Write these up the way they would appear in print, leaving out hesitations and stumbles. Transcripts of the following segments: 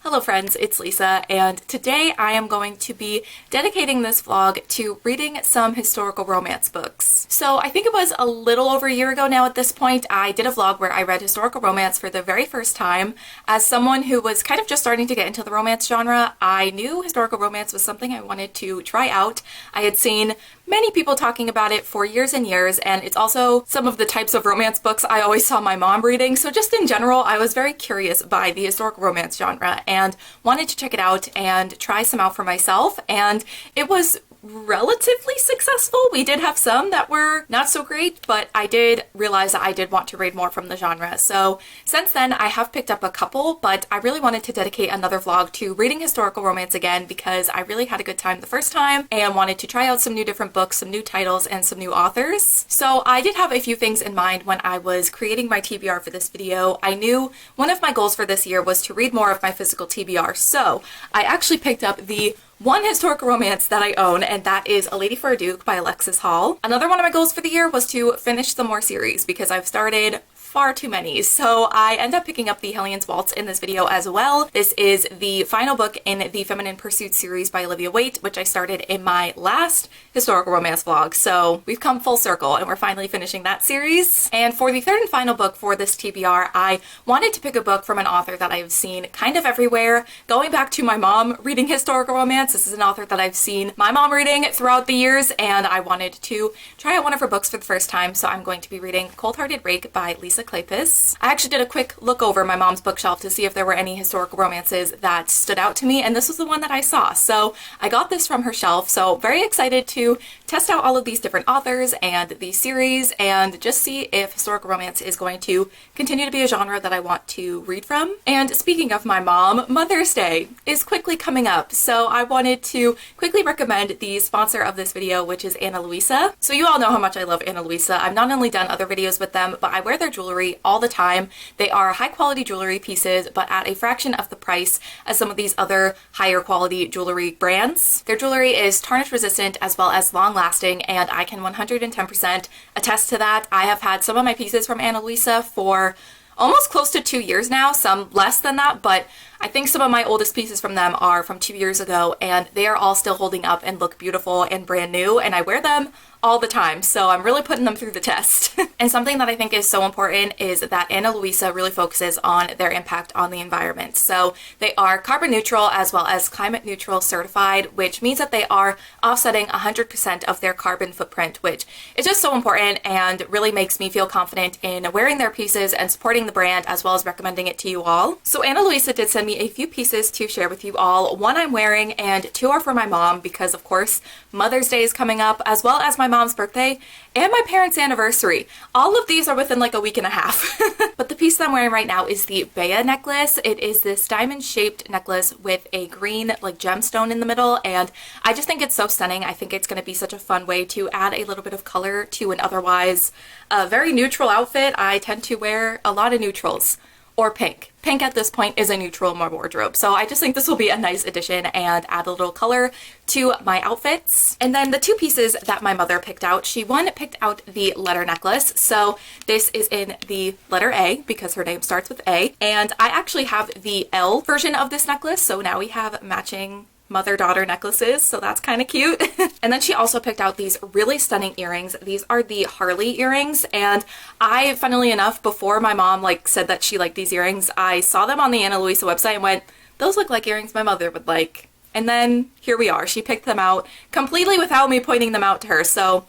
Hello friends, it's Lisa, and today I am going to be dedicating this vlog to reading some historical romance books. So I think it was a little over a year ago now at this point, I did a vlog where I read historical romance for the very first time. As someone who was kind of just starting to get into the romance genre, I knew historical romance was something I wanted to try out. I had seen many people talking about it for years and years, and it's also some of the types of romance books I always saw my mom reading, so just in general I was very curious by the historical romance genre and wanted to check it out and try some out for myself, and it was relatively successful. We did have some that were not so great, but I did realize that I did want to read more from the genre. So since then I have picked up a couple, but I really wanted to dedicate another vlog to reading historical romance again because I really had a good time the first time and wanted to try out some new different books, some new titles, and some new authors. So I did have a few things in mind when I was creating my TBR for this video. I knew one of my goals for this year was to read more of my physical TBR, so I actually picked up the one historical romance that I own, and that is A Lady for a Duke by Alexis Hall. Another one of my goals for the year was to finish some more series because I've started far too many, so I end up picking up the Hellion's Waltz in this video as well. This is the final book in the Feminine Pursuit series by Olivia Waite, which I started in my last historical romance vlog, so we've come full circle and we're finally finishing that series. And for the third and final book for this TBR, I wanted to pick a book from an author that I've seen kind of everywhere. Going back to my mom reading historical romance, this is an author that I've seen my mom reading throughout the years, and I wanted to try out one of her books for the first time, so I'm going to be reading Cold-Hearted Rake by Lisa Kleypas. I actually did a quick look over my mom's bookshelf to see if there were any historical romances that stood out to me, and this was the one that I saw. So I got this from her shelf, so very excited to test out all of these different authors and these series and just see if historical romance is going to continue to be a genre that I want to read from. And speaking of my mom, Mother's Day is quickly coming up, so I wanted to quickly recommend the sponsor of this video, which is Ana Luisa. So you all know how much I love Ana Luisa. I've not only done other videos with them, but I wear their jewelry all the time. They are high quality jewelry pieces, but at a fraction of the price as some of these other higher quality jewelry brands. Their jewelry is tarnish resistant as well as long lasting, and I can 110% attest to that. I have had some of my pieces from Ana Luisa for almost close to 2 years now, some less than that, but I think some of my oldest pieces from them are from 2 years ago, and they are all still holding up and look beautiful and brand new, and I wear them all the time, so I'm really putting them through the test. And something that I think is so important is that Ana Luisa really focuses on their impact on the environment. So they are carbon neutral as well as climate neutral certified, which means that they are offsetting 100% of their carbon footprint, which is just so important and really makes me feel confident in wearing their pieces and supporting the brand as well as recommending it to you all. So Ana Luisa did send me a few pieces to share with you all. One I'm wearing and two are for my mom because of course Mother's Day is coming up, as well as my mom's birthday and my parents' anniversary. All of these are within like a week and a half. But the piece that I'm wearing right now is the Bea necklace. It is this diamond shaped necklace with a green like gemstone in the middle, and I just think it's so stunning. I think it's going to be such a fun way to add a little bit of color to an otherwise very neutral outfit. I tend to wear a lot of neutrals or pink. Pink at this point is a neutral in my wardrobe, so I just think this will be a nice addition and add a little color to my outfits. And then the two pieces that my mother picked out, she picked out the letter necklace. So this is in the letter A because her name starts with A, and I actually have the L version of this necklace, so now we have matching mother-daughter necklaces, so that's kind of cute. And then she also picked out these really stunning earrings. These are the Harley earrings, and I, funnily enough, before my mom like said that she liked these earrings, I saw them on the Ana Luisa website and went, those look like earrings my mother would like. And then here we are. She picked them out completely without me pointing them out to her, so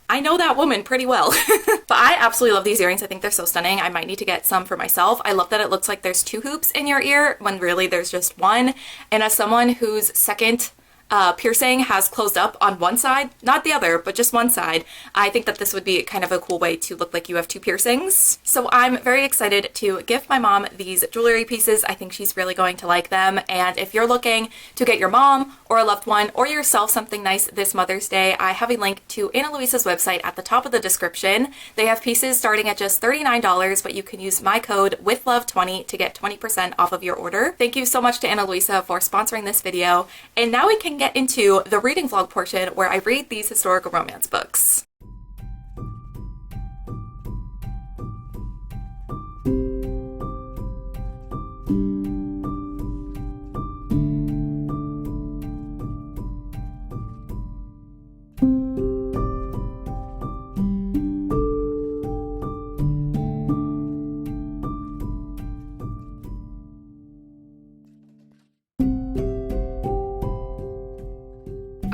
I know that woman pretty well. But I absolutely love these earrings. I think they're so stunning. I might need to get some for myself. I love that it looks like there's two hoops in your ear when really there's just one. And as someone whose second piercing has closed up on one side, not the other, but just one side, I think that this would be kind of a cool way to look like you have two piercings. So I'm very excited to gift my mom these jewelry pieces. I think she's really going to like them. And if you're looking to get your mom or a loved one or yourself something nice this Mother's Day, I have a link to Ana Luisa's website at the top of the description. They have pieces starting at just $39, but you can use my code WITHLOVE20 to get 20% off of your order. Thank you so much to Ana Luisa for sponsoring this video. And now we can get into the reading vlog portion where I read these historical romance books.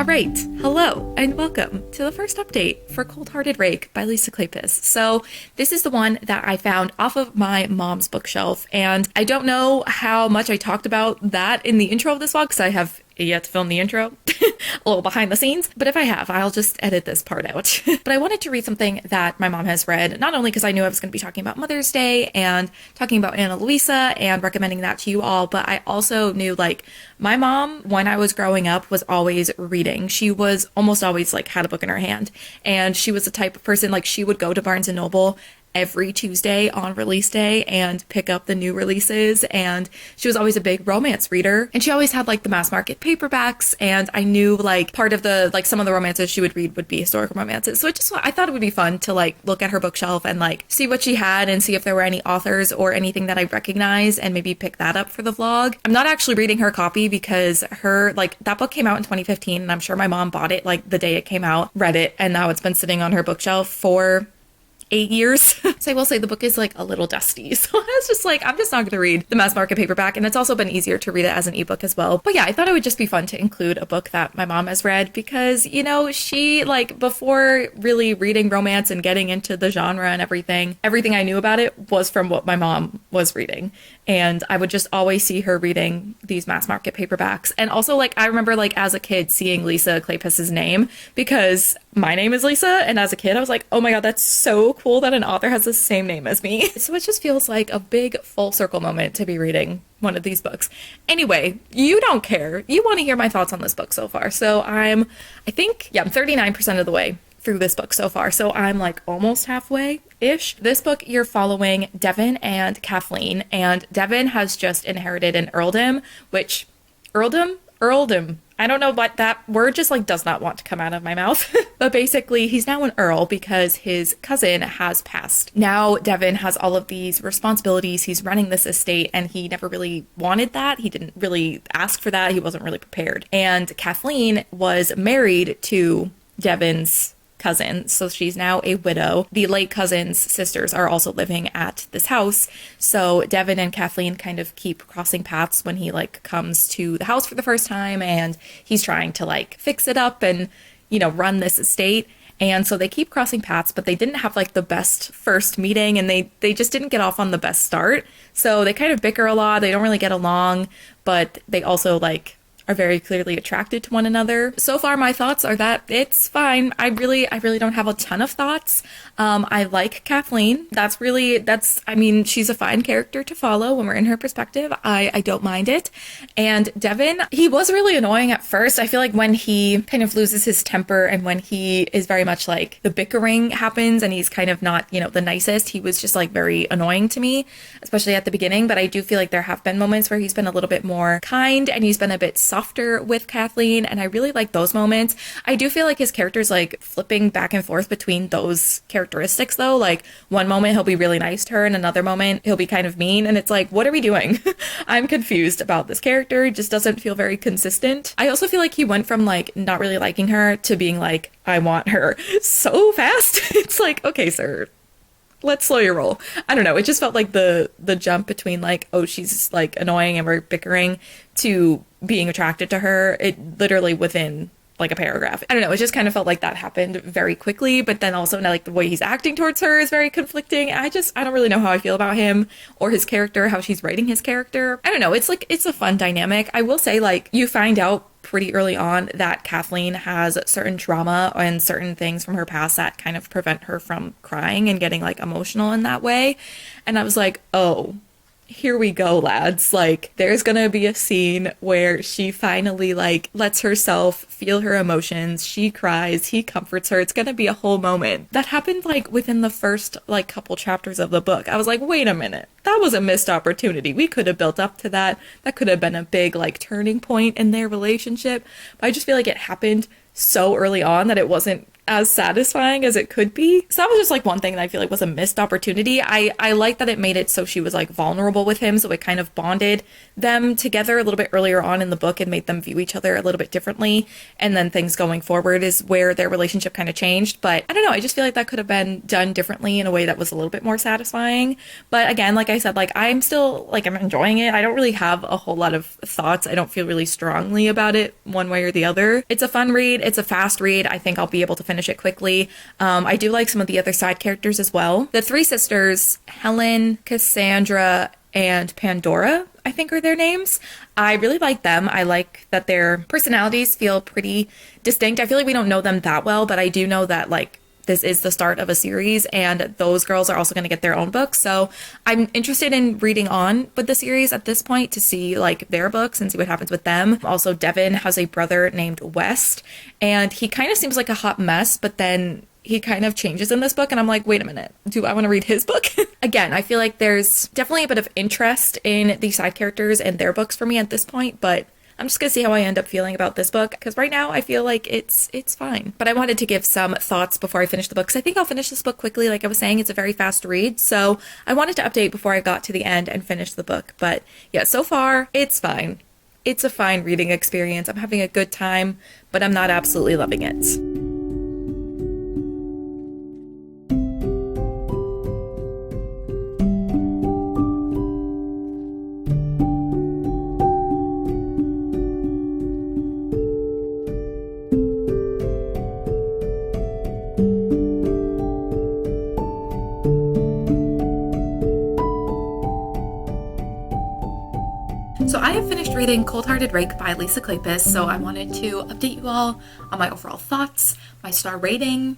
All right, hello and welcome to the first update for Cold-Hearted Rake by Lisa Kleypas. So this is the one that I found off of my mom's bookshelf, and I don't know how much I talked about that in the intro of this vlog because I have yet to film the intro, a little behind the scenes, but if I have, I'll just edit this part out. But I wanted to read something that my mom has read, not only because I knew I was going to be talking about Mother's Day and talking about Anna Luisa and recommending that to you all, but I also knew, like, my mom, when I was growing up, was always reading. She was almost always, like, had a book in her hand, and she was the type of person, like, she would go to Barnes & Noble every Tuesday on release day and pick up the new releases, and she was always a big romance reader, and she always had like the mass market paperbacks, and I knew like part of the like some of the romances she would read would be historical romances, so I thought it would be fun to like look at her bookshelf and like see what she had and see if there were any authors or anything that I recognize and maybe pick that up for the vlog. I'm not actually reading her copy because her like that book came out in 2015 and I'm sure my mom bought it like the day it came out, read it, and now it's been sitting on her bookshelf for 8 years. So I will say the book is like a little dusty. So I was just like, I'm just not going to read the mass market paperback. And it's also been easier to read it as an ebook as well. But yeah, I thought it would just be fun to include a book that my mom has read because, you know, she like before really reading romance and getting into the genre and everything I knew about it was from what my mom was reading. And I would just always see her reading these mass market paperbacks. And also, like, I remember, like, as a kid seeing Lisa Kleypas's name because my name is Lisa. And as a kid, I was like, oh my God, that's so cool that an author has the same name as me. So it just feels like a big full circle moment to be reading one of these books. Anyway, you don't care. You want to hear my thoughts on this book so far. So I'm 39% of the way through this book so far. So I'm like almost halfway-ish. This book, you're following Devin and Kathleen, and Devin has just inherited an earldom, which earldom? I don't know, but that word just like does not want to come out of my mouth. But basically he's now an earl because his cousin has passed. Now Devin has all of these responsibilities. He's running this estate and he never really wanted that. He didn't really ask for that. He wasn't really prepared. And Kathleen was married to Devin's cousin, so she's now a widow. The late cousin's sisters are also living at this house, so Devin and Kathleen kind of keep crossing paths when he like comes to the house for the first time and he's trying to like fix it up and, you know, run this estate. And so they keep crossing paths, but they didn't have like the best first meeting and they just didn't get off on the best start. So they kind of bicker a lot. They don't really get along, but they also like are very clearly attracted to one another. So far, my thoughts are that it's fine. I really don't have a ton of thoughts. I like Kathleen. I mean, she's a fine character to follow when we're in her perspective. I don't mind it. And Devin, he was really annoying at first. I feel like when he kind of loses his temper and when he is very much like the bickering happens and he's kind of not, you know, the nicest, he was just like very annoying to me, especially at the beginning. But I do feel like there have been moments where he's been a little bit more kind and he's been a bit softer with Kathleen, and I really like those moments. I do feel like his character's like flipping back and forth between those characteristics though. Like one moment he'll be really nice to her and another moment he'll be kind of mean, and it's like, what are we doing? I'm confused about this character. He just doesn't feel very consistent. I also feel like he went from like not really liking her to being like, I want her so fast. It's like, okay, sir, let's slow your roll. I don't know. It just felt like the jump between like, oh, she's like annoying and we're bickering to being attracted to her. It literally within like a paragraph. I don't know. It just kind of felt like that happened very quickly. But then also now like the way he's acting towards her is very conflicting. I don't really know how I feel about him or his character, how she's writing his character. I don't know. It's like, it's a fun dynamic. I will say like you find out pretty early on that Kathleen has certain trauma and certain things from her past that kind of prevent her from crying and getting like emotional in that way. And I was like, oh, here we go, lads. Like, there's gonna be a scene where she finally, like, lets herself feel her emotions. She cries, he comforts her. It's gonna be a whole moment. That happened, like, within the first, like, couple chapters of the book. I was like, wait a minute. That was a missed opportunity. We could have built up to that. That could have been a big, like, turning point in their relationship. But I just feel like it happened so early on that it wasn't as satisfying as it could be. So that was just like one thing that I feel like was a missed opportunity. I like that it made it so she was like vulnerable with him, so it kind of bonded them together a little bit earlier on in the book and made them view each other a little bit differently. And then things going forward is where their relationship kind of changed. But I don't know, I just feel like that could have been done differently in a way that was a little bit more satisfying. But again, like I said, like I'm still like I'm enjoying it. I don't really have a whole lot of thoughts. I don't feel really strongly about it one way or the other. It's a fun read. It's a fast read. I think I'll be able to finish it quickly. I do like some of the other side characters as well. The three sisters, Helen, Cassandra, and Pandora, I think are their names. I really like them. I like that their personalities feel pretty distinct. I feel like we don't know them that well, but I do know that like this is the start of a series, and those girls are also going to get their own books. So I'm interested in reading on with the series at this point to see like their books and see what happens with them. Also, Devin has a brother named West, and he kind of seems like a hot mess, but then he kind of changes in this book, and I'm like, wait a minute, do I want to read his book? Again, I feel like there's definitely a bit of interest in the side characters and their books for me at this point, but I'm just gonna see how I end up feeling about this book, because right now I feel like it's fine. But I wanted to give some thoughts before I finish the book, because I think I'll finish this book quickly. Like I was saying, it's a very fast read, so I wanted to update before I got to the end and finish the book. But yeah, so far, it's fine. It's a fine reading experience. I'm having a good time, but I'm not absolutely loving it. So I have finished reading Cold-Hearted Rake by Lisa Kleypas, so I wanted to update you all on my overall thoughts, my star rating.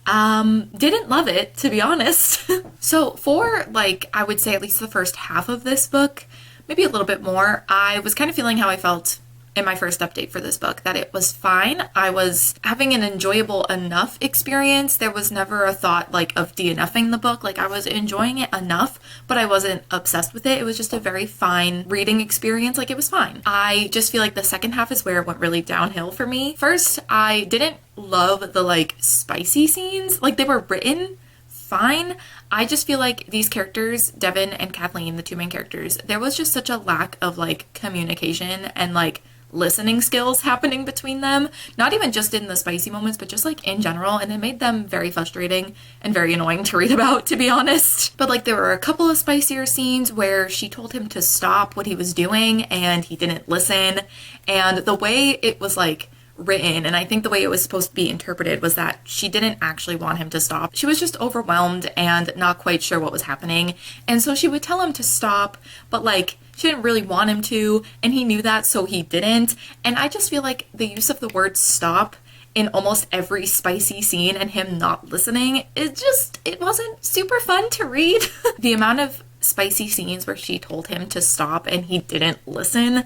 Didn't love it, to be honest. So for like, I would say at least the first half of this book, maybe a little bit more, I was kind of feeling how I felt in my first update for this book, that it was fine. I was having an enjoyable enough experience. There was never a thought like of DNFing the book. Like I was enjoying it enough, but I wasn't obsessed with it. It was just a very fine reading experience. Like it was fine. I just feel like the second half is where it went really downhill for me. First, I didn't love the like spicy scenes. Like they were written fine. I just feel like these characters, Devin and Kathleen, the two main characters, there was just such a lack of like communication and like listening skills happening between them, not even just in the spicy moments, but just like in general, and it made them very frustrating and very annoying to read about, to be honest. But like there were a couple of spicier scenes where she told him to stop what he was doing and he didn't listen, and the way it was like written, and I think the way it was supposed to be interpreted, was that she didn't actually want him to stop. She was just overwhelmed and not quite sure what was happening, and so she would tell him to stop, but like she didn't really want him to, and he knew that, so he didn't. And I just feel like the use of the word stop in almost every spicy scene and him not listening, it wasn't super fun to read. The amount of spicy scenes where she told him to stop and he didn't listen,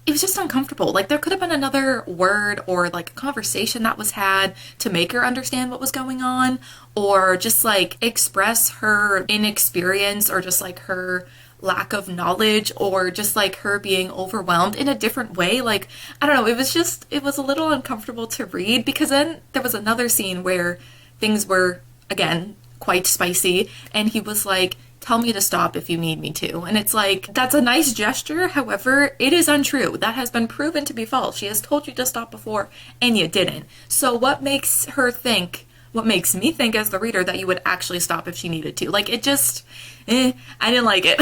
it was just uncomfortable. Like there could have been another word or like a conversation that was had to make her understand what was going on, or just like express her inexperience, or just like her lack of knowledge, or just like her being overwhelmed in a different way. Like I don't know, it was a little uncomfortable to read, because then there was another scene where things were again quite spicy and he was like, tell me to stop if you need me to. And it's like, that's a nice gesture. However, it is untrue. That has been proven to be false. She has told you to stop before and you didn't. So what makes me think as the reader that you would actually stop if she needed to? Like it just, I didn't like it.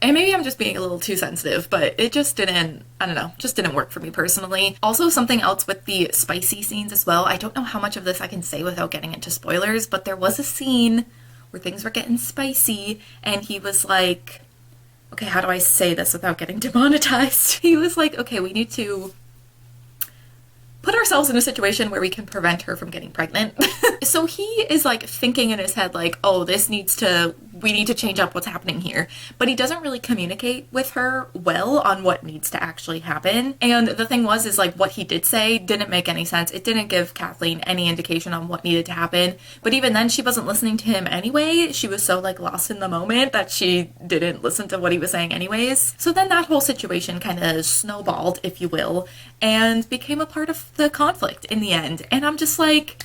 And maybe I'm just being a little too sensitive, but it just didn't, I don't know, just didn't work for me personally. Also, something else with the spicy scenes as well. I don't know how much of this I can say without getting into spoilers, but there was a scene where things were getting spicy and he was like, okay, how do I say this without getting demonetized? He was like, okay, we need to put ourselves in a situation where we can prevent her from getting pregnant. So he is like thinking in his head like, oh, we need to change up what's happening here. But he doesn't really communicate with her well on what needs to actually happen. And the thing is like what he did say didn't make any sense. It didn't give Kathleen any indication on what needed to happen. But even then she wasn't listening to him anyway. She was so like lost in the moment that she didn't listen to what he was saying anyways. So then that whole situation kind of snowballed, if you will, and became a part of the conflict in the end. And I'm just like,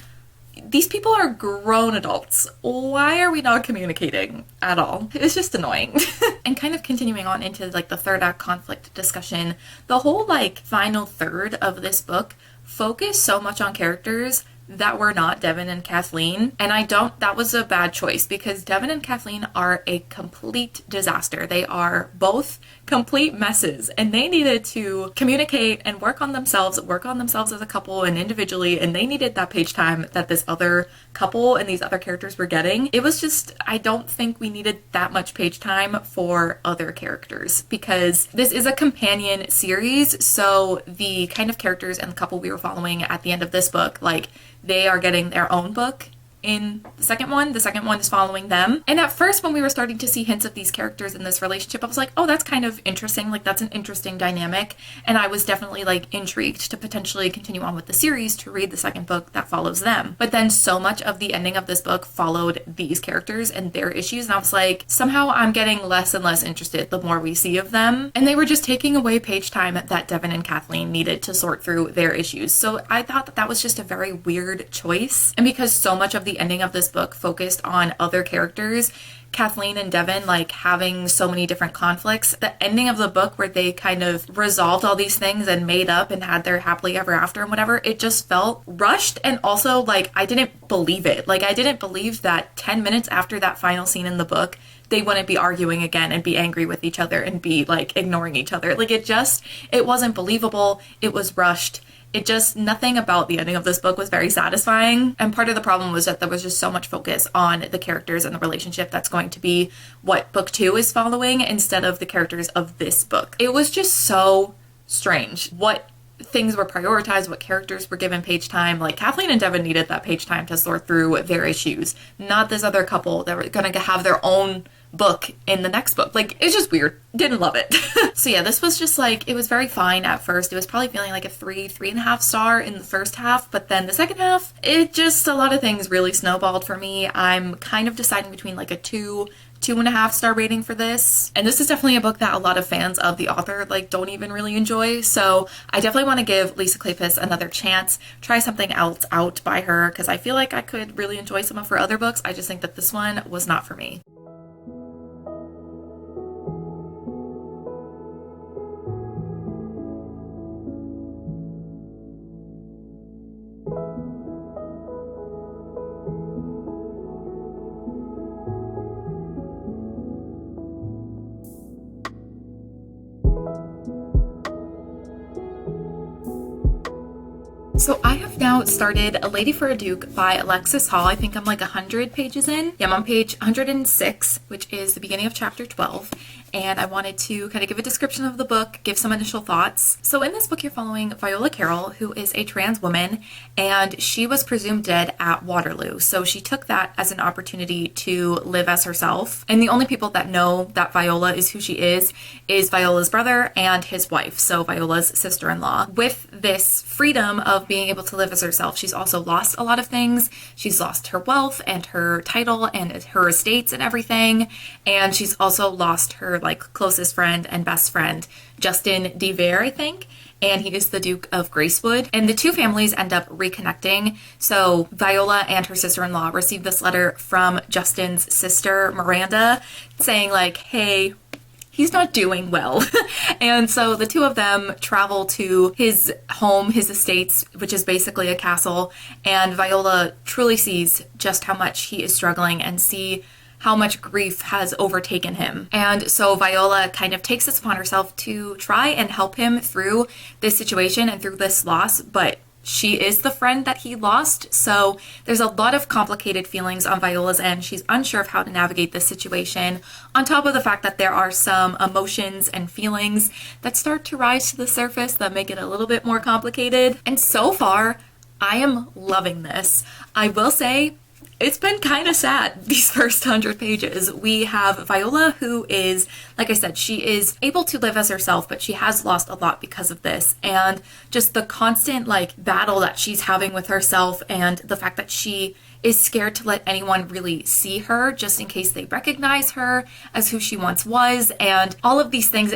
these people are grown adults. Why are we not communicating at all? It's just annoying. And kind of continuing on into like the third act conflict discussion, the whole like final third of this book focused so much on characters that were not Devin and Kathleen. And that was a bad choice because Devin and Kathleen are a complete disaster. They are both complete messes and they needed to communicate and work on themselves as a couple and individually, and they needed that page time that this other couple and these other characters were getting. It was just, I don't think we needed that much page time for other characters because this is a companion series, so the kind of characters and the couple we were following at the end of this book, like, they are getting their own book in the second one. The second one is following them. And at first, when we were starting to see hints of these characters in this relationship, I was like, oh, that's kind of interesting. Like, that's an interesting dynamic. And I was definitely like intrigued to potentially continue on with the series to read the second book that follows them. But then so much of the ending of this book followed these characters and their issues. And I was like, somehow I'm getting less and less interested the more we see of them. And they were just taking away page time that Devin and Kathleen needed to sort through their issues. So I thought that was just a very weird choice. And because so much of the ending of this book focused on other characters, Kathleen and Devin like having so many different conflicts, the ending of the book where they kind of resolved all these things and made up and had their happily ever after and whatever, it just felt rushed. And also like I didn't believe it. Like I didn't believe that 10 minutes after that final scene in the book they wouldn't be arguing again and be angry with each other and be like ignoring each other. Like it wasn't believable. It was rushed. Nothing about the ending of this book was very satisfying. And part of the problem was that there was just so much focus on the characters and the relationship that's going to be what book 2 is following instead of the characters of this book. It was just so strange what things were prioritized, what characters were given page time. Like Kathleen and Devin needed that page time to sort through their issues, not this other couple that were going to have their own book in the next book. Like, it's just weird. Didn't love it. So yeah, this was just like, it was very fine at first. It was probably feeling like a 3.5 star in the first half, but then the second half, a lot of things really snowballed for me. I'm kind of deciding between like a 2.5 star rating for this. And this is definitely a book that a lot of fans of the author like don't even really enjoy. So I definitely want to give Lisa Kleypas another chance, try something else out by her, because I feel like I could really enjoy some of her other books. I just think that this one was not for me. So I have now started A Lady for a Duke by Alexis Hall. I think I'm like 100 pages in. Yeah, I'm on page 106, which is the beginning of chapter 12. And I wanted to kind of give a description of the book, give some initial thoughts. So in this book, you're following Viola Carroll, who is a trans woman, and she was presumed dead at Waterloo. So she took that as an opportunity to live as herself. And the only people that know that Viola is who she is Viola's brother and his wife, so Viola's sister-in-law. With this freedom of being able to live as herself, she's also lost a lot of things. She's lost her wealth and her title and her estates and everything. And she's also lost her like closest friend and best friend, Justin DeVere, I think. And he is the Duke of Gracewood. And the two families end up reconnecting. So Viola and her sister-in-law receive this letter from Justin's sister, Miranda, saying like, hey, he's not doing well. And so the two of them travel to his home, his estates, which is basically a castle. And Viola truly sees just how much he is struggling and see how much grief has overtaken him. And so Viola kind of takes this upon herself to try and help him through this situation and through this loss, but she is the friend that he lost. So there's a lot of complicated feelings on Viola's end. She's unsure of how to navigate this situation, on top of the fact that there are some emotions and feelings that start to rise to the surface that make it a little bit more complicated. And so far, I am loving this. I will say, it's been kind of sad, these first 100 pages. We have Viola, who is, like I said, she is able to live as herself, but she has lost a lot because of this. And just the constant, like, battle that she's having with herself and the fact that she is scared to let anyone really see her just in case they recognize her as who she once was. And all of these things,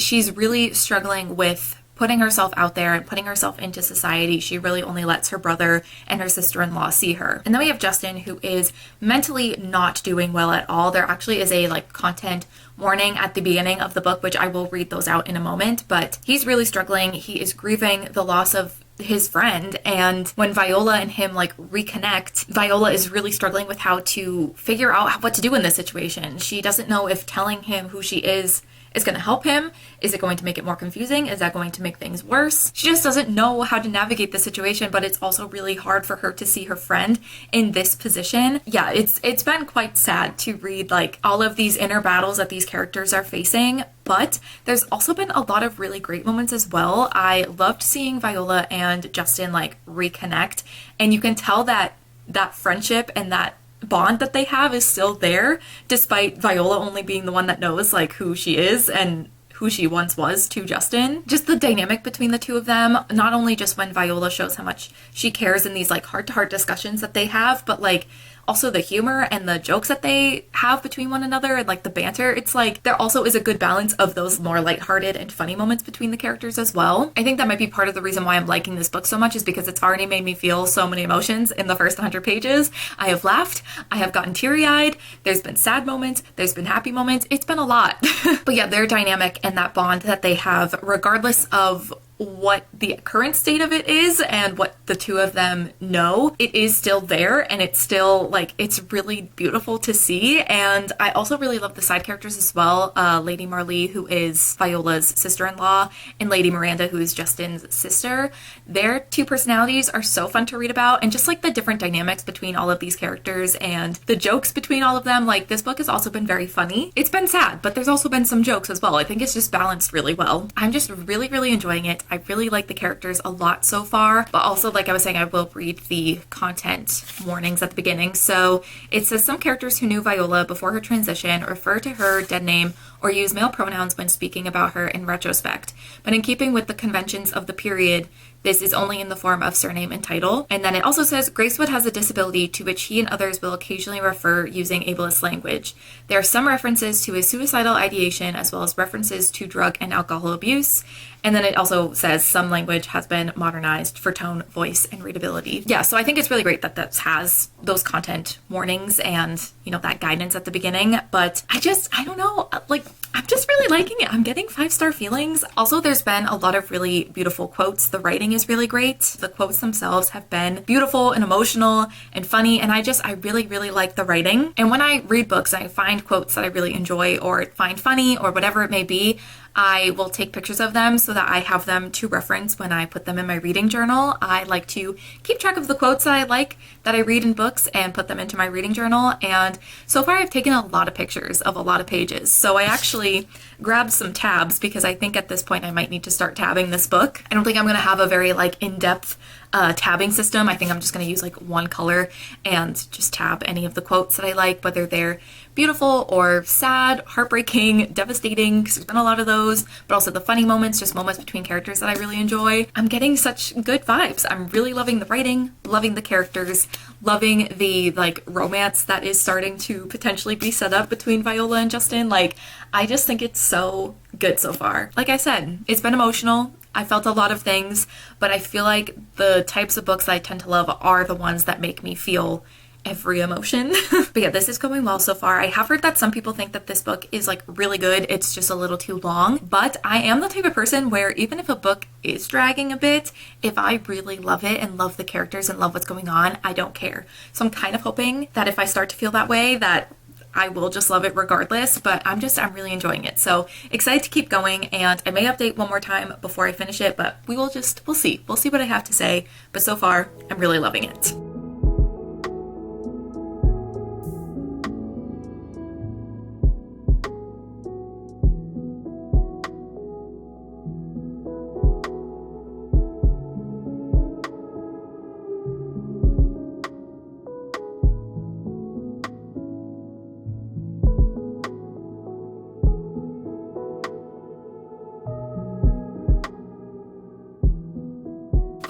she's really struggling with putting herself out there and putting herself into society. She really only lets her brother and her sister-in-law see her. And then we have Justin, who is mentally not doing well at all. There actually is a like content warning at the beginning of the book, which I will read those out in a moment, but he's really struggling. He is grieving the loss of his friend, and when Viola and him like reconnect, Viola is really struggling with how to figure out what to do in this situation. She doesn't know if telling him who she is going to help him. Is it going to make it more confusing? Is that going to make things worse? She just doesn't know how to navigate the situation, but it's also really hard for her to see her friend in this position. Yeah, it's been quite sad to read like all of these inner battles that these characters are facing, but there's also been a lot of really great moments as well. I loved seeing Viola and Justin like reconnect, and you can tell that that friendship and that bond that they have is still there, despite Viola only being the one that knows like who she is and who she once was to Justin. Just the dynamic between the two of them, not only just when Viola shows how much she cares in these like heart-to-heart discussions that they have, but like also the humor and the jokes that they have between one another and like the banter. It's like there also is a good balance of those more lighthearted and funny moments between the characters as well. I think that might be part of the reason why I'm liking this book so much, is because it's already made me feel so many emotions in the first 100 pages. I have laughed, I have gotten teary-eyed, there's been sad moments, there's been happy moments, it's been a lot. But yeah, their dynamic and that bond that they have, regardless of what the current state of it is and what the two of them know, it is still there, and it's still like, it's really beautiful to see. And I also really love the side characters as well. Lady Marley, who is Viola's sister-in-law, and Lady Miranda, who is Justin's sister. Their two personalities are so fun to read about, and just like the different dynamics between all of these characters and the jokes between all of them. Like, this book has also been very funny. It's been sad, but there's also been some jokes as well. I think it's just balanced really well. I'm just really, really enjoying it. I really like the characters a lot so far, but also, like I was saying, I will read the content warnings at the beginning. So it says some characters who knew Viola before her transition refer to her dead name or use male pronouns when speaking about her in retrospect. But in keeping with the conventions of the period, this is only in the form of surname and title. And then it also says Gracewood has a disability to which he and others will occasionally refer using ableist language. There are some references to his suicidal ideation, as well as references to drug and alcohol abuse. And then it also says some language has been modernized for tone, voice, and readability. Yeah, so I think it's really great that that has those content warnings and, you know, that guidance at the beginning. But I don't know, like, I'm just really liking it. I'm getting 5-star feelings. Also, there's been a lot of really beautiful quotes. The writing is really great. The quotes themselves have been beautiful and emotional and funny, and I really, really like the writing. And when I read books and I find quotes that I really enjoy or find funny or whatever it may be, I will take pictures of them so that I have them to reference when I put them in my reading journal. I like to keep track of the quotes that I like that I read in books and put them into my reading journal. And so far I've taken a lot of pictures of a lot of pages. So I actually grabbed some tabs because I think at this point I might need to start tabbing this book. I don't think I'm going to have a very like in-depth tabbing system. I think I'm just going to use like one color and just tab any of the quotes that I like, whether they're beautiful or sad, heartbreaking, devastating, because there's been a lot of those, but also the funny moments, just moments between characters that I really enjoy. I'm getting such good vibes. I'm really loving the writing, loving the characters, loving the like romance that is starting to potentially be set up between Viola and Justin. Like, I just think it's so good so far. Like I said, it's been emotional. I felt a lot of things, but I feel like the types of books I tend to love are the ones that make me feel every emotion. But yeah, this is going well so far. I have heard that some people think that this book is like really good. It's just a little too long, but I am the type of person where even if a book is dragging a bit, if I really love it and love the characters and love what's going on, I don't care. So I'm kind of hoping that if I start to feel that way, that I will just love it regardless, but I'm really enjoying it. So excited to keep going, and I may update one more time before I finish it, but we'll see. We'll see what I have to say. But so far, I'm really loving it.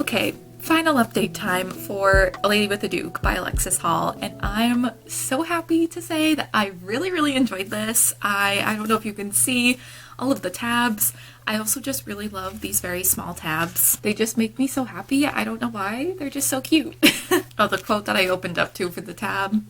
Okay, Final update time for A Lady with a Duke by Alexis Hall, and I'm so happy to say that I really enjoyed this. I don't know if you can see all of the tabs. I also just really love these very small tabs. They just make me so happy. I don't know why. They're just so cute. Oh, the quote that I opened up to for the tab.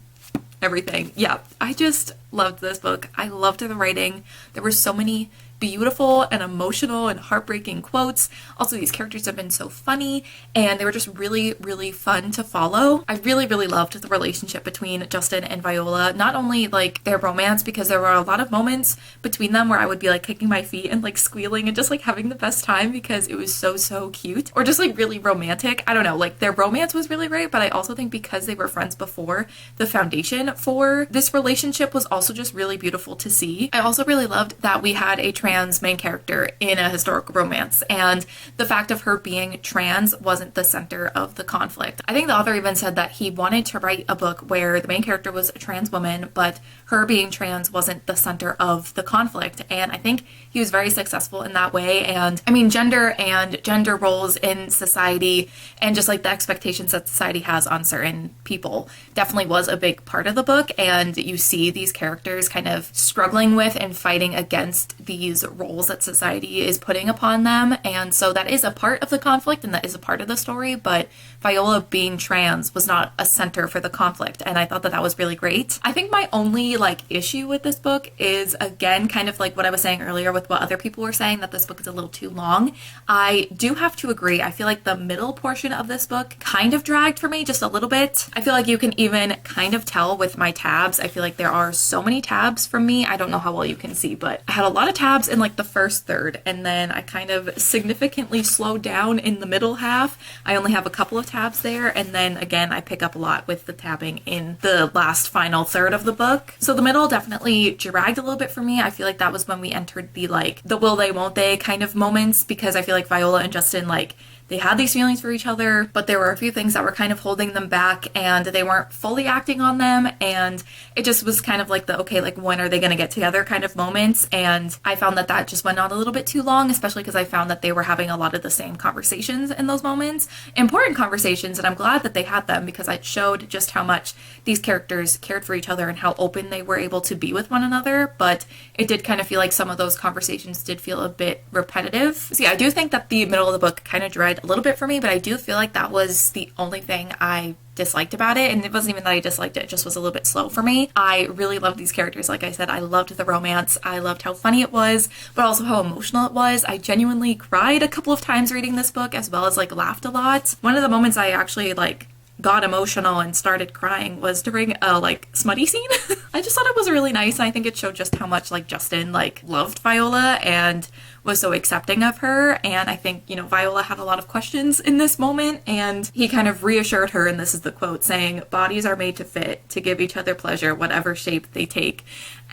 Everything. Yeah, I just loved this book. I loved the writing. There were so many beautiful and emotional and heartbreaking quotes. Also, these characters have been so funny and they were just really fun to follow. I really loved the relationship between Justin and Viola. Not only like their romance, because there were a lot of moments between them where I would be like kicking my feet and like squealing and just like having the best time because it was so cute, or just like really romantic. I don't know, like their romance was really great, but I also think because they were friends before, the foundation for this relationship was also just really beautiful to see. I also really loved that we had a trans main character in a historical romance, and the fact of her being trans wasn't the center of the conflict. I think the author even said that he wanted to write a book where the main character was a trans woman, but her being trans wasn't the center of the conflict, and I think he was very successful in that way. And I mean, gender and gender roles in society and just like the expectations that society has on certain people definitely was a big part of the book, and you see these characters kind of struggling with and fighting against these roles that society is putting upon them. And so that is a part of the conflict and that is a part of the story, but Viola being trans was not a center for the conflict, and I thought that that was really great. I think my only like issue with this book is, again, kind of like what I was saying earlier with what other people were saying, that this book is a little too long. I do have to agree. I feel like the middle portion of this book kind of dragged for me just a little bit. I feel like you can even kind of tell with my tabs. I feel like there are so many tabs from me. I don't know how well you can see, but I had a lot of tabs in like the first third, and then I kind of significantly slowed down in the middle half. I only have a couple of tabs there, and then again I pick up a lot with the tabbing in the last final third of the book. So the middle definitely dragged a little bit for me. I feel like that was when we entered the like the will they won't they kind of moments, because I feel like Viola and Justin, like, they had these feelings for each other, but there were a few things that were kind of holding them back and they weren't fully acting on them, and it just was kind of like the, okay, like when are they going to get together kind of moments. And I found that that just went on a little bit too long, especially because I found that they were having a lot of the same conversations in those moments, important conversations, and I'm glad that they had them because it showed just how much these characters cared for each other and how open they were able to be with one another. But it did kind of feel like some of those conversations did feel a bit repetitive. So yeah, I do think that the middle of the book kind of dragged a little bit for me, but I do feel like that was the only thing I disliked about it, and it wasn't even that I disliked it, it just was a little bit slow for me. I really loved these characters. Like I said, I loved the romance, I loved how funny it was, but also how emotional it was. I genuinely cried a couple of times reading this book, as well as like laughed a lot. One of the moments I actually like got emotional and started crying was during a like smutty scene. I just thought it was really nice, and I think it showed just how much like Justin like loved Viola and was so accepting of her. And I think, you know, Viola had a lot of questions in this moment, and he kind of reassured her, and this is the quote, saying, "Bodies are made to fit, to give each other pleasure, whatever shape they take."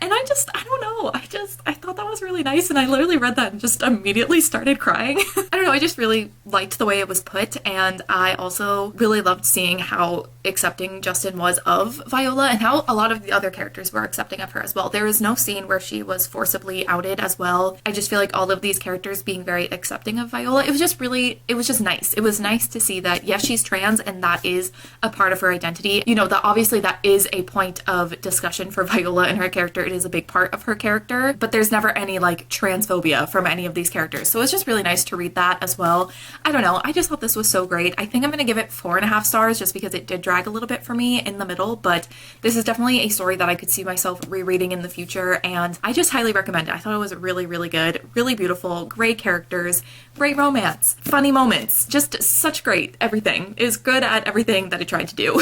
And I don't know, I thought that was really nice, and I literally read that and just immediately started crying. I don't know, I just really liked the way it was put, and I also really loved seeing how accepting Justin was of Viola and how a lot of the other characters were accepting of her as well. There was no scene where she was forcibly outed as well. I just feel like all of these characters being very accepting of Viola, it was just nice. It was nice to see that, yes, she's trans and that is a part of her identity. You know, that obviously that is a point of discussion for Viola and her character. It is a big part of her character, but there's never any like transphobia from any of these characters. So it's just really nice to read that as well. I don't know, I just thought this was so great. I think I'm gonna give it 4.5 stars just because it did drag a little bit for me in the middle, but this is definitely a story that I could see myself rereading in the future, and I just highly recommend it. I thought it was really good, really beautiful, great characters, great romance, funny moments, just such great everything. Is good at everything that it tried to do.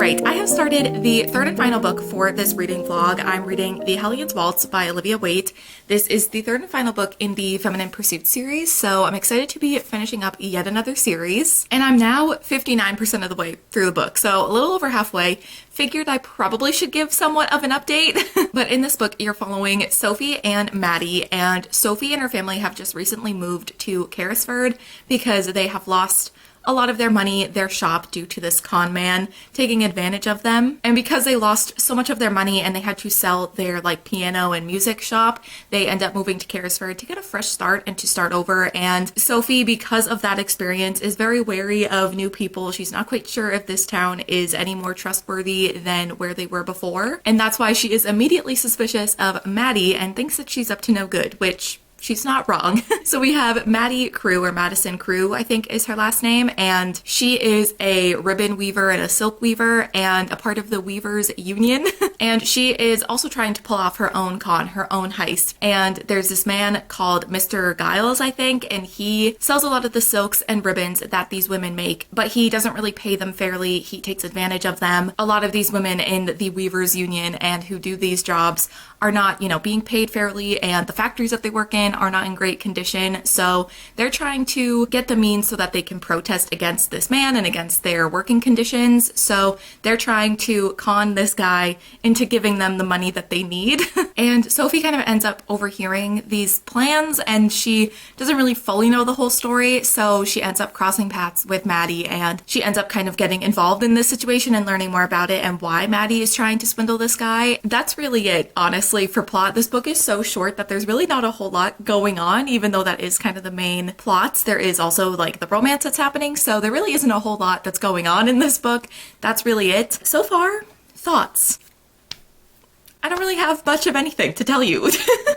Alright, I have started the third and final book for this reading vlog. I'm reading The Hellion's Waltz by Olivia Waite. This is the third and final book in the Feminine Pursuit series, so I'm excited to be finishing up yet another series. And I'm now 59% of the way through the book, so a little over halfway. Figured I probably should give somewhat of an update. But in this book, you're following Sophie and Maddie, and Sophie and her family have just recently moved to Carrisford because they have lost a lot of their money, their shop, due to this con man taking advantage of them. And because they lost so much of their money and they had to sell their piano and music shop, they end up moving to Carrisford to get a fresh start and to start over. And Sophie, because of that experience, is very wary of new people. She's not quite sure if this town is any more trustworthy than where they were before. And that's why she is immediately suspicious of Maddie and thinks that she's up to no good, which she's not wrong. So we have Maddie Crew, or Madison Crew, I think is her last name, and she is a ribbon weaver and a silk weaver and a part of the Weavers Union. And she is also trying to pull off her own con, her own heist. And there's this man called Mr. Giles, I think, and he sells a lot of the silks and ribbons that these women make, but he doesn't really pay them fairly. He takes advantage of them. A lot of these women in the Weavers Union and who do these jobs are not, being paid fairly, and the factories that they work in are not in great condition. So they're trying to get the means so that they can protest against this man and against their working conditions. So they're trying to con this guy into giving them the money that they need. And Sophie kind of ends up overhearing these plans, and she doesn't really fully know the whole story. So she ends up crossing paths with Maddie, and she ends up kind of getting involved in this situation and learning more about it and why Maddie is trying to swindle this guy. That's really it, honestly, for plot. This book is so short that there's really not a whole lot going on, even though that is kind of the main plots. There is also the romance that's happening, so there really isn't a whole lot that's going on in this book. That's really it. So far, thoughts. I don't really have much of anything to tell you,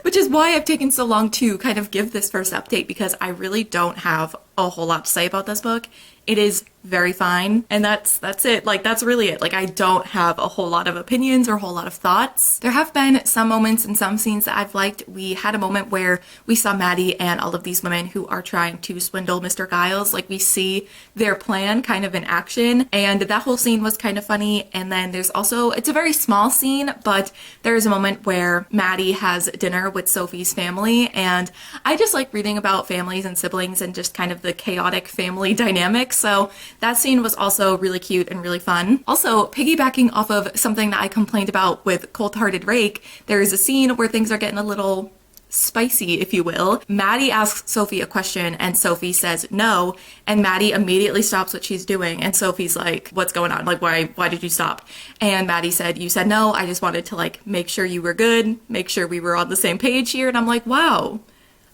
which is why I've taken so long to kind of give this first update, because I really don't have a whole lot to say about this book. It is very fine, and that's it. That's really it. I don't have a whole lot of opinions or a whole lot of thoughts. There have been some moments and some scenes that I've liked. We had a moment where we saw Maddie and all of these women who are trying to swindle Mr. Giles. We see their plan kind of in action, and that whole scene was kind of funny. And then there's also, it's a very small scene, but there's a moment where Maddie has dinner with Sophie's family, and I just like reading about families and siblings and just kind of the chaotic family dynamics. So that scene was also really cute and really fun. Also, piggybacking off of something that I complained about with Cold-Hearted Rake, there is a scene where things are getting a little spicy, if you will. Maddie asks Sophie a question and Sophie says no, and Maddie immediately stops what she's doing, and Sophie's like, what's going on? Why did you stop? And Maddie said, you said no, I just wanted to make sure you were good, make sure we were on the same page here. And I'm like, wow,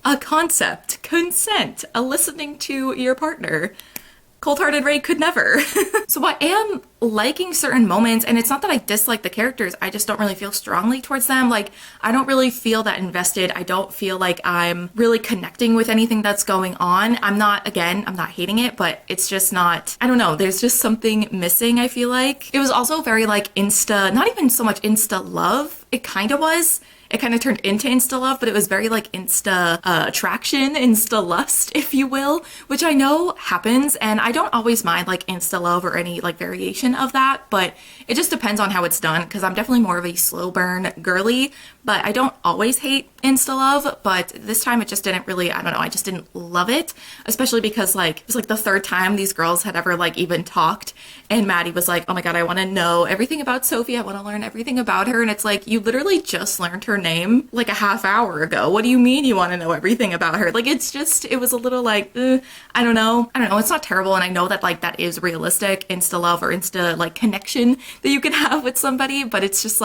a concept, consent, a listening to your partner. Cold-Hearted Ray could never. So I am liking certain moments, and it's not that I dislike the characters, I just don't really feel strongly towards them. I don't really feel that invested. I don't feel like I'm really connecting with anything that's going on. I'm not hating it, but it's just not, I don't know, there's just something missing, I feel like. It was also very Insta, not even so much Insta love, it kind of was. It kind of turned into Insta love, but it was very Insta attraction, Insta lust, if you will, which I know happens, and I don't always mind Insta love or any variation of that, but it just depends on how it's done, because I'm definitely more of a slow burn girly, but I don't always hate Insta love. But this time it just didn't really, I don't know, I just didn't love it, especially because it was the third time these girls had ever even talked, and Maddie was like, oh my god, I want to know everything about Sophie, I want to learn everything about her, and it's you literally just learned her name a half hour ago. What do you mean you want to know everything about her? It's just, it was a little I don't know, it's not terrible, and I know that that is realistic Insta love or Insta connection that you can have with somebody, but it's just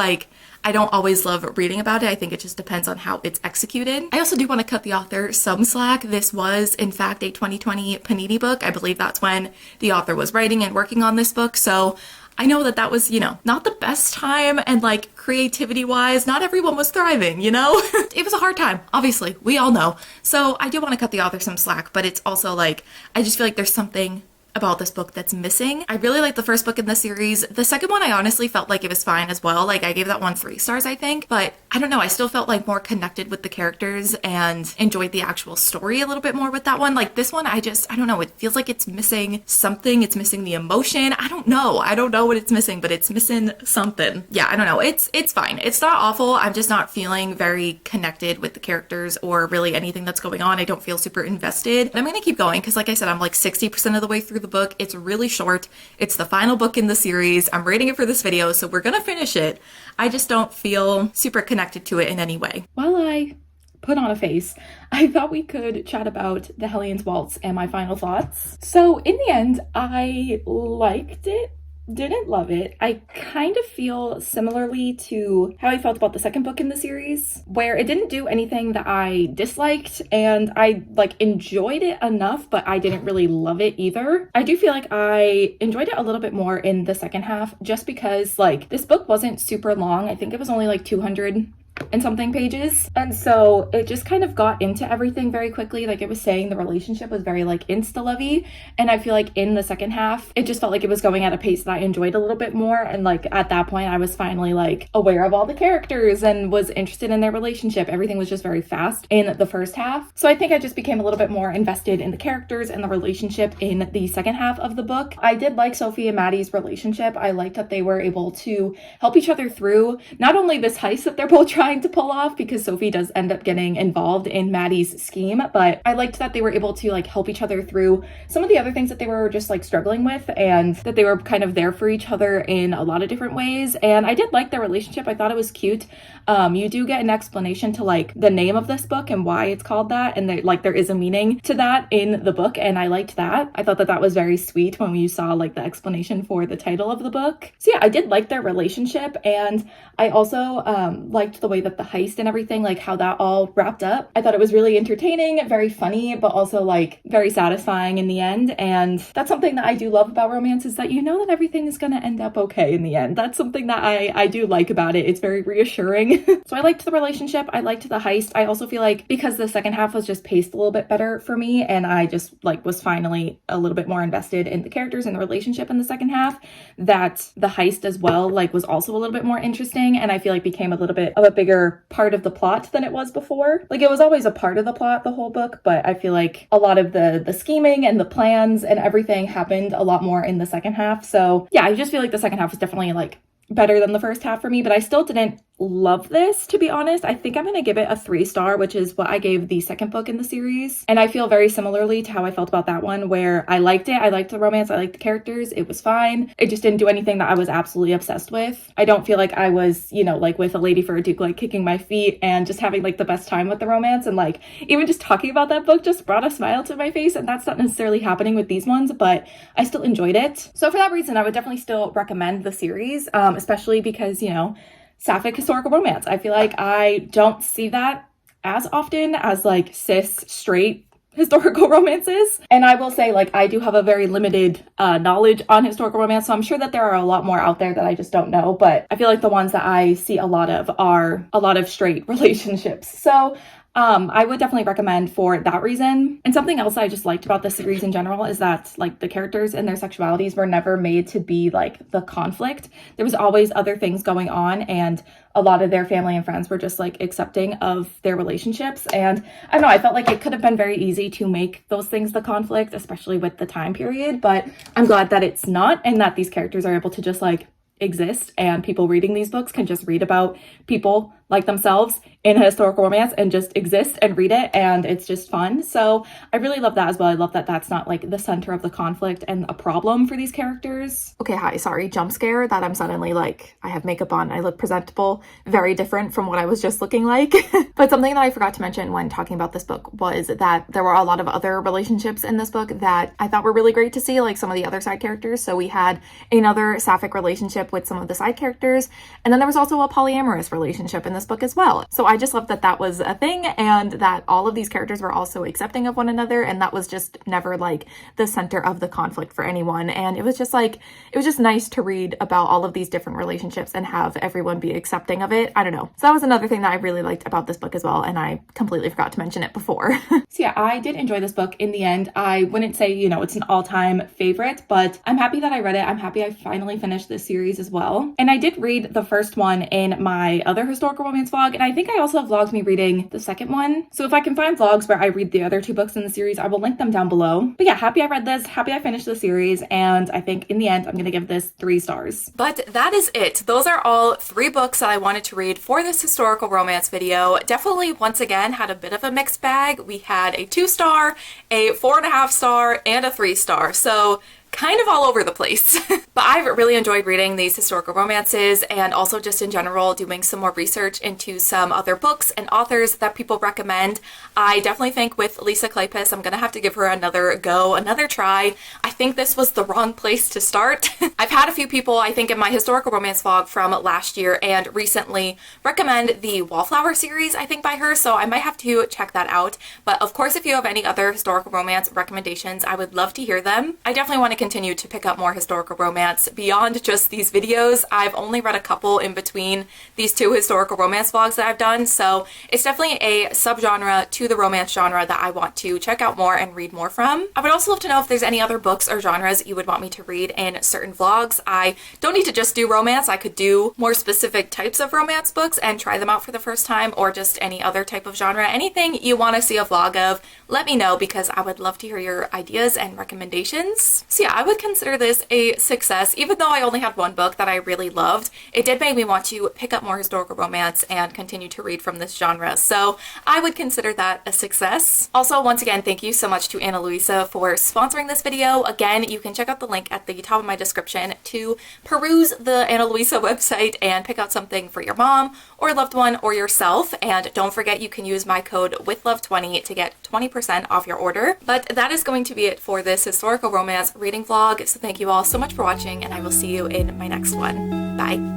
I don't always love reading about it. I think it just depends on how it's executed. I also do want to cut the author some slack. This was, in fact, a 2020 Panini book. I believe that's when the author was writing and working on this book. So I know that was, not the best time, and creativity-wise, not everyone was thriving, It was a hard time, obviously. We all know. So I do want to cut the author some slack, but it's also I just feel there's something about this book that's missing. I really like the first book in the series. The second one, I honestly felt like it was fine as well. Like I gave that one 3 stars, I think, but I don't know. I still felt like more connected with the characters and enjoyed the actual story a little bit more with that one. Like this one, I don't know. It feels like it's missing something. It's missing the emotion. I don't know. I don't know what it's missing, but it's missing something. Yeah, I don't know. It's fine. It's not awful. I'm just not feeling very connected with the characters or really anything that's going on. I don't feel super invested. But I'm going to keep going because like I said, I'm like 60% of the way through the book. It's really short. It's the final book in the series. I'm rating it for this video, so we're gonna finish it. I just don't feel super connected to it in any way. While I put on a face, I thought we could chat about the Hellion's Waltz and my final thoughts. So in the end, I liked it. Didn't love it. I kind of feel similarly to how I felt about the second book in the series, where it didn't do anything that I disliked and I like enjoyed it enough, but I didn't really love it either. I do feel like I enjoyed it a little bit more in the second half just because like this book wasn't super long. I think it was only like 200 and something pages, and so it just kind of got into everything very quickly. Like it was saying, the relationship was very like insta-lovey, and I feel like in the second half it just felt like it was going at a pace that I enjoyed a little bit more, and like at that point I was finally like aware of all the characters and was interested in their relationship. Everything was just very fast in the first half, so I think I just became a little bit more invested in the characters and the relationship in the second half of the book. I did like Sophie and Maddie's relationship. I liked that they were able to help each other through not only this heist that they're both trying to pull off, because Sophie does end up getting involved in Maddie's scheme, but I liked that they were able to like help each other through some of the other things that they were just like struggling with, and that they were kind of there for each other in a lot of different ways. And I did like their relationship. I thought it was cute. You do get an explanation to like the name of this book and why it's called that, and there is a meaning to that in the book, and I liked that. I thought that that was very sweet when you saw like the explanation for the title of the book. So yeah, I did like their relationship, and I also liked the way that the heist and everything, like how that all wrapped up. I thought it was really entertaining, very funny, but also like very satisfying in the end. And that's something that I do love about romance, is that you know that everything is going to end up okay in the end. That's something that I do like about it. It's very reassuring. So I liked the relationship. I liked the heist. I also feel like because the second half was just paced a little bit better for me, and I just like was finally a little bit more invested in the characters and the relationship in the second half, that the heist as well like was also a little bit more interesting, and I feel like became a little bit of a bigger part of the plot than it was before. Like it was always a part of the plot the whole book, but I feel like a lot of the scheming and the plans and everything happened a lot more in the second half. So yeah, I just feel like the second half was definitely like better than the first half for me, but I still didn't love this, to be honest. I think I'm gonna give it a 3-star, which is what I gave the second book in the series. And I feel very similarly to how I felt about that one, where I liked it. I liked the romance. I liked the characters. It was fine. It just didn't do anything that I was absolutely obsessed with. I don't feel like I was, you know, like with A Lady for a Duke, like kicking my feet and just having like the best time with the romance. And like even just talking about that book just brought a smile to my face. And that's not necessarily happening with these ones, but I still enjoyed it. So for that reason, I would definitely still recommend the series, especially because, you know, sapphic historical romance. I feel like I don't see that as often as like cis straight historical romances. And I will say, like, I do have a very limited knowledge on historical romance, so I'm sure that there are a lot more out there that I just don't know, but I feel like the ones that I see a lot of are a lot of straight relationships. So I would definitely recommend for that reason. And something else I just liked about the series in general is that like the characters and their sexualities were never made to be like the conflict. There was always other things going on, and a lot of their family and friends were just like accepting of their relationships. And I don't know, I felt like it could have been very easy to make those things the conflict, especially with the time period, but I'm glad that it's not, and that these characters are able to just like exist, and people reading these books can just read about people like themselves in a historical romance and just exist and read it, and it's just fun. So I really love that as well. I love that that's not like the center of the conflict and a problem for these characters. Okay, hi, sorry, jump scare that I'm suddenly like, I have makeup on, I look presentable, very different from what I was just looking like. But something that I forgot to mention when talking about this book was that there were a lot of other relationships in this book that I thought were really great to see, like some of the other side characters. So we had another sapphic relationship with some of the side characters, and then there was also a polyamorous relationship in this this book as well. So I just loved that that was a thing and that all of these characters were also accepting of one another, and that was just never like the center of the conflict for anyone. And it was just like, it was just nice to read about all of these different relationships and have everyone be accepting of it. I don't know. So that was another thing that I really liked about this book as well, and I completely forgot to mention it before. So yeah, I did enjoy this book in the end. I wouldn't say, you know, it's an all-time favorite, but I'm happy that I read it. I'm happy I finally finished this series as well. And I did read the first one in my other historical romance vlog, and I think I also vlogged me reading the second one. So if I can find vlogs where I read the other two books in the series, I will link them down below. But yeah, happy I read this, happy I finished the series, and I think in the end, I'm gonna give this 3 stars. But that is it. Those are all 3 books that I wanted to read for this historical romance video. Definitely, once again, had a bit of a mixed bag. We had a 2-star, a 4.5 star, and a 3-star. So kind of all over the place. But I've really enjoyed reading these historical romances and also just in general doing some more research into some other books and authors that people recommend. I definitely think with Lisa Kleypas, I'm gonna have to give her another go, another try. I think this was the wrong place to start. I've had a few people, I think in my historical romance vlog from last year and recently, recommend the Wallflower series, I think by her, so I might have to check that out. But of course, if you have any other historical romance recommendations, I would love to hear them. I definitely want to continue to pick up more historical romance beyond just these videos. I've only read a couple in between these 2 historical romance vlogs that I've done, so it's definitely a subgenre to the romance genre that I want to check out more and read more from. I would also love to know if there's any other books or genres you would want me to read in certain vlogs. I don't need to just do romance. I could do more specific types of romance books and try them out for the first time, or just any other type of genre. Anything you want to see a vlog of, let me know, because I would love to hear your ideas and recommendations. So yeah, I would consider this a success. Even though I only had 1 book that I really loved, it did make me want to pick up more historical romance and continue to read from this genre. So I would consider that a success. Also, once again, thank you so much to Ana Luisa for sponsoring this video. Again, you can check out the link at the top of my description to peruse the Ana Luisa website and pick out something for your mom or loved one or yourself. And don't forget, you can use my code WITHLOVE20 to get 20% off your order. But that is going to be it for this historical romance reading vlog. So thank you all so much for watching, and I will see you in my next one. Bye.